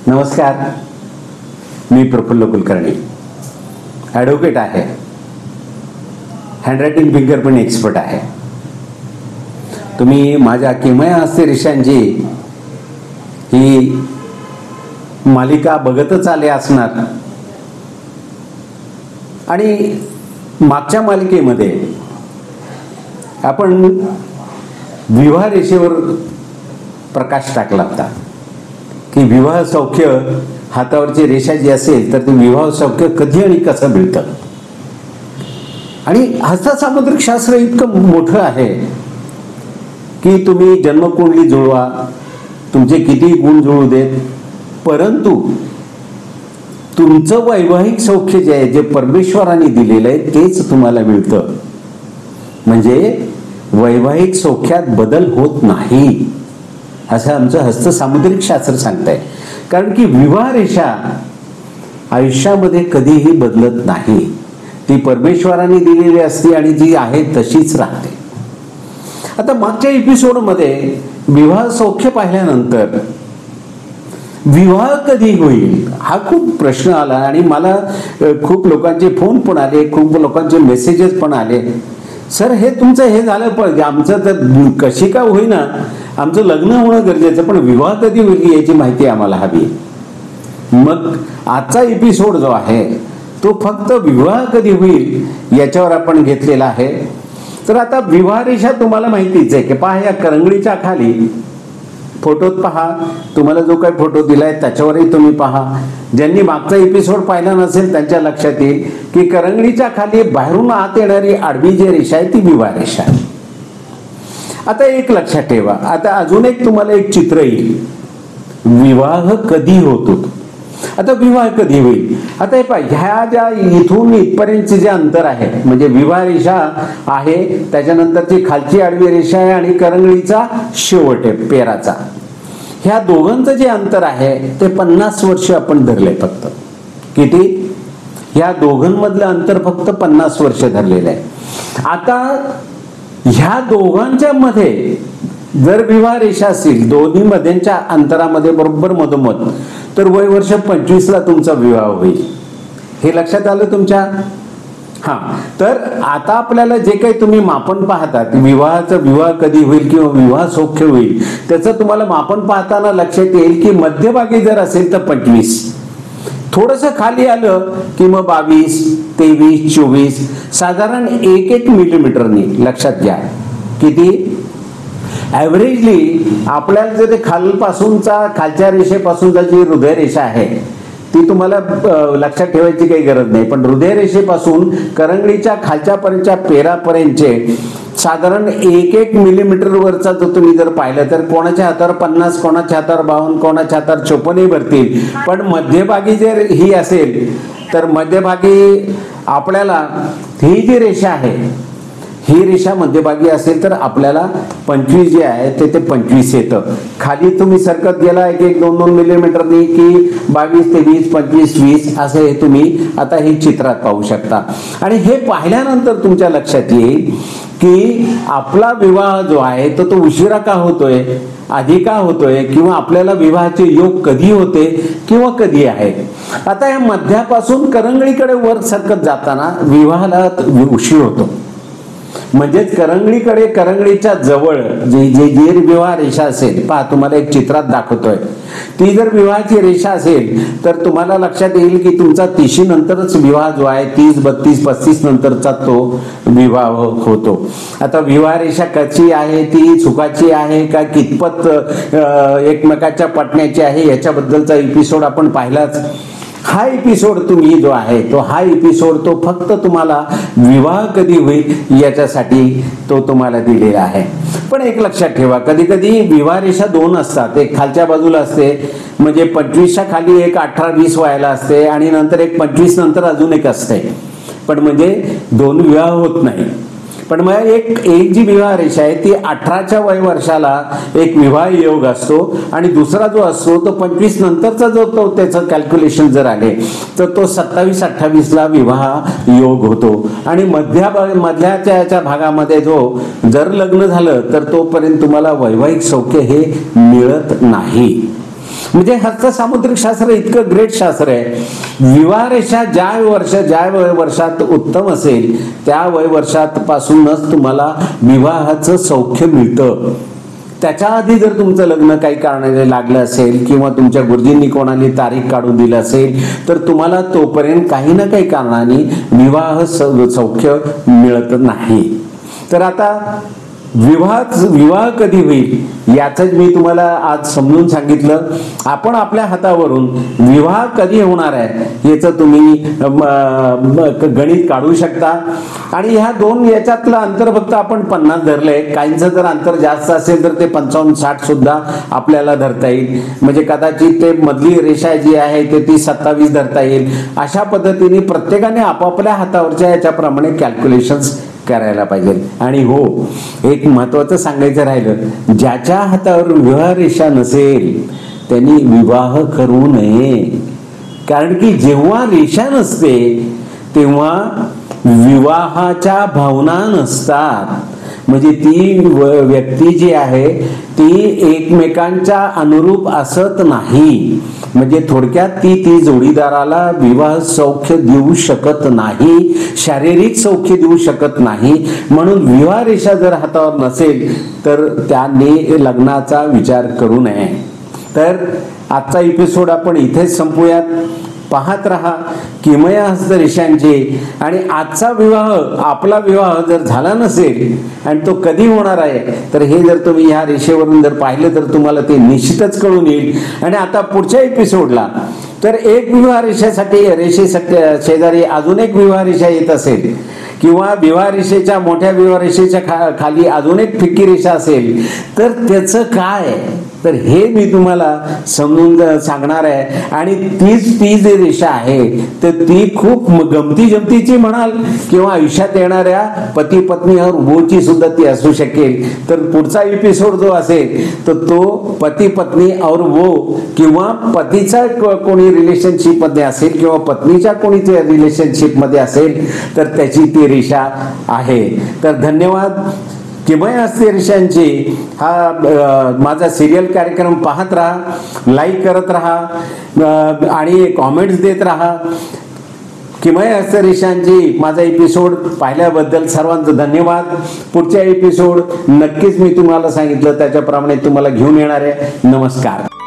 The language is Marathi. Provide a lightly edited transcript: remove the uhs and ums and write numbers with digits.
नमस्कार, मी प्रफुल्ल कुलकर्णी, ॲडव्होकेट आहे, हँडरायटिंग फिंगर पण एक्सपर्ट आहे. तुम्ही माझ्या किमया हस्ते रेषांची ही मालिका बघतच आले असणार. आणि मागच्या मालिकेमध्ये आपण विवाह रेषेवर प्रकाश टाकला होता की विवाह सौख्य हातावरची रेषा जी असेल तर ते विवाह सौख्य कधी आणि कसं मिळतं. आणि हस्तसामुद्रिक शास्त्र इतकं मोठं आहे की तुम्ही जन्मकुंडली जुळवा, तुमचे किती गुण जुळू देत, परंतु तुमचं वैवाहिक सौख्य जे आहे, जे परमेश्वराने दिलेलं आहे तेच तुम्हाला मिळतं. म्हणजे वैवाहिक सौख्यात बदल होत नाही असं आमचं हस्तसामुद्रिक शास्त्र सांगतंय. कारण की विवाह रेषा आयुष्यामध्ये कधीही बदलत नाही, ती परमेश्वराने दिलेली असते आणि जी आहे तशीच राहते. आता मागच्या एपिसोडमध्ये विवाह सौख्य पाहिल्यानंतर विवाह कधी होईल हा खूप प्रश्न आला आणि मला खूप लोकांचे फोन पण आले, खूप लोकांचे मेसेजेस पण आले. सर, हे तुमचं हे झालं पाहिजे, आमचं तर कशी का होईना, आमचं लग्न होणं गरजेचं, पण विवाह कधी होईल याची माहिती आम्हाला हवी. मग आजचा एपिसोड जो आहे तो फक्त विवाह कधी होईल याच्यावर आपण घेतलेला आहे. तर आता विवाह रेषा तुम्हाला माहितीच आहे की पहा, या करंगळीच्या खाली फोटोत पहा, तुम्हाला जो काही फोटो दिलाय त्याच्यावरही तुम्ही पहा. ज्यांनी मागचा एपिसोड पाहिला नसेल त्यांच्या लक्षात येईल की करंगळीच्या खाली बाहेरून आत येणारी आडवी जी रेषा आहे ती विवाह रेषा आहे. आता एक लक्षात ठेवा, आता अजून एक तुम्हाला एक चित्र येईल, विवाह कधी होतो. आता विवाह कधी होईल, आता हे पहा, ह्या ज्या इथून इथपर्यंतचे जे अंतर आहे म्हणजे विवाह रेषा आहे, त्याच्यानंतरची खालची आडवी रेषा आहे आणि करंगळीचा शेवट आहे पेराचा, ह्या दोघांचं जे अंतर आहे ते 50 वर्ष आपण धरले. फक्त किती? ह्या दोघांमधलं अंतर फक्त 50 वर्ष धरलेलं आहे. आता ह्या दोघांच्या मध्ये जर विवाह रेषा असेल, दोन्ही मध्यांच्या अंतरामध्ये बरोबर मधोमध, तर वय वर्ष 25ला तुमचा विवाह होईल. हे लक्षात आलं तुमच्या? हा, तर आता आपल्याला जे काही तुम्ही मापन पाहतात विवाह कधी होईल किंवा विवाह सौख्य होईल, त्याचं तुम्हाला मापन पाहताना लक्षात येईल की मध्यभागी जर असेल तर 25, थोडंसं खाली आलं की मग 22, 23, 24, साधारण 1-1 मिलीमीटरनी. लक्षात घ्या किती ॲव्हरेजली आपल्याला जर खालच्या रेषेपासूनचा जी हृदय रेषा आहे ती तुम्हाला लक्षात ठेवायची काही गरज नाही, पण हृदय रेषेपासून करंगळीच्या खालच्यापर्यंतच्या पेरापर्यंतचे साधारण 1-1 मिलीमीटरवरचा जो तुम्ही जर पाहिलं तर कोणाच्या हातावर 50, कोणाच्या हातावर 52, कोणाच्या हातावर 54 भरतील. पण मध्यभागी जर ही असेल तर मध्यभागी आपल्याला ही जी रेषा आहे, ही रेषा मध्यभागी असेल तर आपल्याला 25 जे आहे ते 25 येतं. खाली तुम्ही सरकत गेला 1-1, 2-2 मिलीमीटरनी की 22, 23, 25, 20 असं हे तुम्ही आता हे चित्रात पाहू शकता. आणि हे पाहिल्यानंतर तुमच्या लक्षात येईल की आपला विवाह जो आहे तो उशिरा का होतोय, आधी का होतोय, किंवा आपल्याला विवाहाचे योग कधी होते किंवा कधी आहे. आता या मध्यापासून करंगळीकडे वर सरकत जाताना विवाहाला उशीर होतो. म्हणजेच करंगळीच्या जवळ जी विवाह रेषा असेल, पहा तुम्हाला एक चित्रात दाखवतोय, ती जर विवाहाची रेषा असेल तर तुम्हाला लक्षात येईल की तुमचा 30 नंतरच विवाह जो आहे 30, 32, 35 नंतरचा तो विवाह होतो. आता विवाह रेषा कशी आहे, ती सुखाची आहे का कितपत एकमेकाच्या पटण्याची आहे याच्याबद्दलचा एपिसोड आपण पाहिलाच. हा एपिसोड तुम्ही जो आहे हा एपिसोड तो फक्त तुम्हाला विवाह कधी होईल याच्यासाठी तो तुम्हाला दिलेला आहे. पण एक लक्षात ठेवा, कधी कधी विवाह रेषा 2 असतात, एक खालच्या बाजूला असते म्हणजे 25च्या खाली एक 18-20 वयाला असते आणि नंतर एक 25 नंतर अजून एक असते, पण म्हणजे 2 विवाह होत नाही. पण मग एक जी विवाह रेषा आहे ती 18च्या वय वर्षाला एक विवाह योग असतो आणि दुसरा जो असतो तो 25 नंतरचा जो तो त्याचं कॅल्क्युलेशन जर आले तर तो 27-28ला विवाह योग होतो. आणि मधल्याच्या याच्या भागामध्ये जो जर लग्न झालं तर तोपर्यंत तुम्हाला वैवाहिक सौख्य हे मिळत नाही. म्हणजे हस्तसामुद्रिक शास्त्र इतकं ग्रेट शास्त्र आहे. विवाह रेषा ज्या वर्षात उत्तम असेल त्या वर्षात पासूनच तुम्हाला विवाहाचं सौख्य मिळतं. त्याच्या आधी जर तुमचं लग्न काही कारणाने लागलं असेल किंवा तुमच्या गुरुजींनी कोणाने तारीख काढून दिली असेल तर तुम्हाला तोपर्यंत काही ना काही कारणाने विवाह सौख्य मिळत नाही. तर आता विवाह कधी होईल याचंच मी तुम्हाला आज समजून सांगितलं. आपण आपल्या हातावरून विवाह कधी होणार आहे याचं तुम्ही गणित काढू शकता. आणि ह्या दोन याच्यातलं अंतर फक्त आपण 50 धरलंय. काहींचं जर अंतर जास्त असेल तर ते 55-60 सुद्धा आपल्याला धरता येईल. म्हणजे कदाचित ते मधली रेषा जी आहे ते ती 27 धरता येईल. अशा पद्धतीने प्रत्येकाने आपापल्या हातावरच्या याच्याप्रमाणे कॅल्क्युलेशन्स करायला पाहिजे. आणि हो, एक महत्वाचं सांगायचं राहिलं, ज्याच्या हातावर विवाह रेषा नसेल त्यांनी विवाह करू नये. कारण की जेव्हा रेषा नसते तेव्हा विवाहाच्या भावना नसतात. म्हणजे ती व्यक्ती जी आहे ती एकमेकांच्या अनुरूप असत नाही. म्हणजे थोडक्यात ती जोडीदाराला विवाह सौख्य देऊ शकत नाही, शारीरिक सौख्य देऊ शकत नाही. म्हणून विवाह रेषा जर हातावर नसेल तर त्याने लग्नाचा विचार करू नये. तर आजचा एपिसोड आपण इथेच संपूयात. पाहत रहा किमया हस्तरेषांचे. आणि आजचा आपला विवाह जर झाला नसेल आणि तो कधी होणार आहे तर हे जर तुम्ही ह्या रेषेवरून जर पाहिलं तर तुम्हाला ते निश्चितच कळून येईल. आणि आता पुढच्या एपिसोडला तर एक विवाह रेषेसाठी शेजारी अजून एक विवाह रेषा येत असेल किंवा विवाह रेषेच्या मोठ्या विवाह रेषेच्या खाली अजून एक फिक्की रेषा असेल तर त्याचं काय तर हे मी तुम्हाला समजून सांगणार आहे. आणि ती जी रेषा आहे तर ती खूप गमती जमतीची म्हणाल किंवा आयुष्यात येणाऱ्या पती पत्नी और वोची सुद्धा ती असू शकेल. तर पुढचा एपिसोड जो असेल तर तो पती पत्नी और वो किंवा पतीचा कोणी रिलेशनशिप मध्ये असेल किंवा पत्नीच्या कोणी रिलेशनशिप मध्ये असेल तर त्याची ती रेषा आहे. तर धन्यवाद. किमया हस्तरेषांची हा माझा सिरियल कार्यक्रम पाहत राहा, लाईक करत राहा आणि कॉमेंट्स देत राहा. किमया हस्तरेषांची माझा एपिसोड पाहिल्याबद्दल सर्वांचं धन्यवाद. पुढच्या एपिसोड नक्कीच मी तुम्हाला सांगितलं त्याच्याप्रमाणे तुम्हाला घेऊन येणार आहे. नमस्कार.